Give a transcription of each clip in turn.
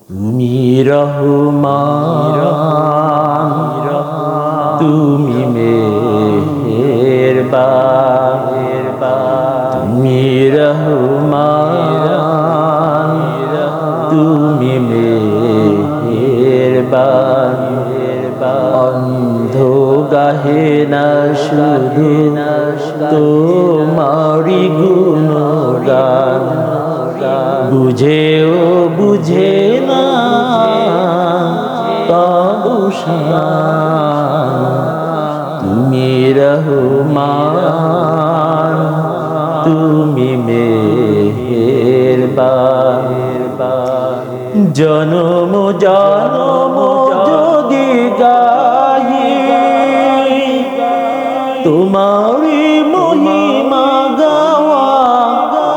তুমি রহমান, তুমি মেহেরবান, তুমি রহমান, তুমি মেহেরবান। অন্ধ গাহে না শুধু তোমারি গুণগান, বুঝেও বুঝে না তবু শান। তুমি রহমান, তুমি মেহেরবান। জনম জনম যদি গাহি তোমারি মহিমা, গাওয়া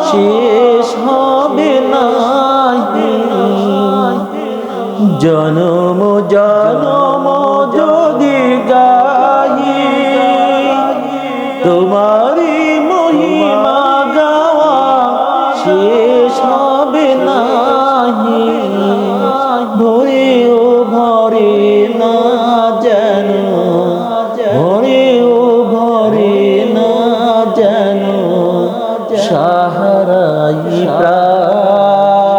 শেষ হবে না। জনম জনম যদি গাহি তোমারি মহিমা, গাওয়া শেষ হবে না। ভরেও ভরে না যেন, ভরেও ভরে না যেন সাহারাই প্রাণ।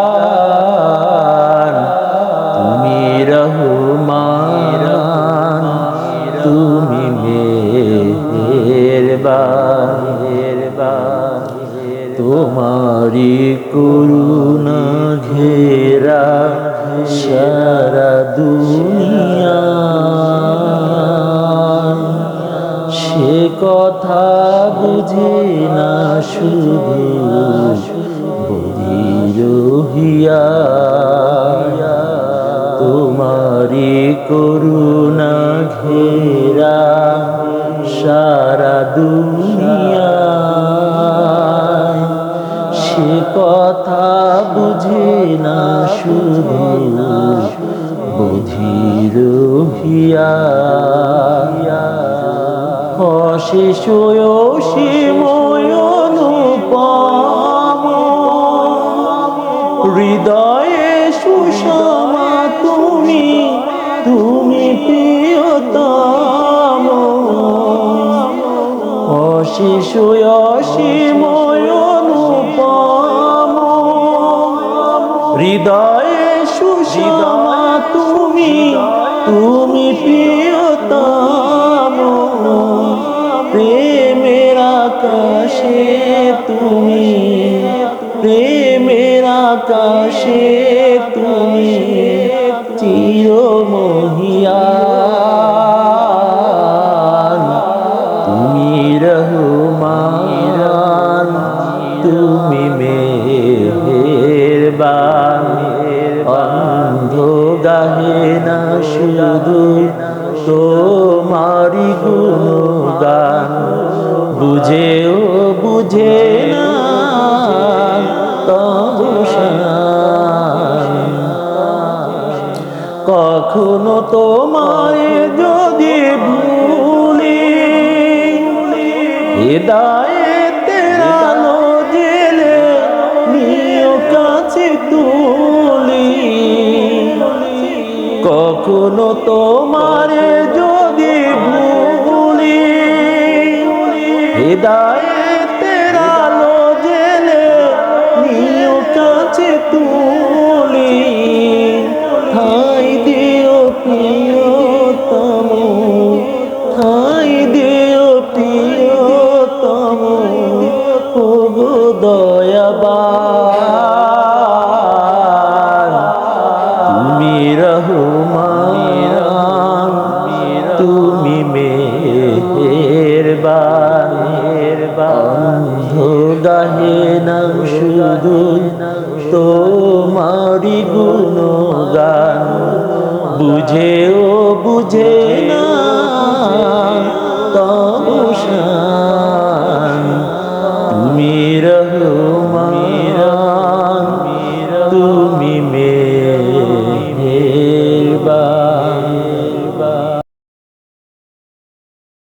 তুমি রহমান, তুমি মেহেরবান। তোমারি করুণা ঘেরা সারা দুনিয়া, সে কথা বুঝে না শুধু বধির হিয়া। তোমারি করুণা ঘেরা সারা দুনিয়া, সে কথা বুঝে না শুধু বধির হিয়া। অশেষ অসীময় অনুপম হৃদয়ে সুষমা তুমি, তুমি প্রিয়তম। অশেষ অসীময় অনুপম হৃদয়ে সুষমা তুমি, তুমি প্রিয়তম। প্রেমের আকাশে তুমি, প্রেমের আকাশে তুমি চিরমহিয়ান। তুমি রহমান, তুমি মেহেরবান। অন্ধ গাহে না শুধু তোমারি গুণগান, বুঝেও বুঝে না তবু শান। কখনো তোমায় যদি ভুলি, হৃদয়ের আলো জেলে নিও কাছে তুলি। কখনো তোমারে যদি ভুলি, হৃদয়ের আলো জেলে নিও কাছে তুলি। ঠাই দিও প্রিয়তম, ঠাই দিও প্রিয়তম, ওগো দয়াবান। তুমি রহমান, তুমি মেহেরবান। অন্ধ গাহে না শুধু তোমারি গুণগান, বুঝেও বুঝে না তবু শান।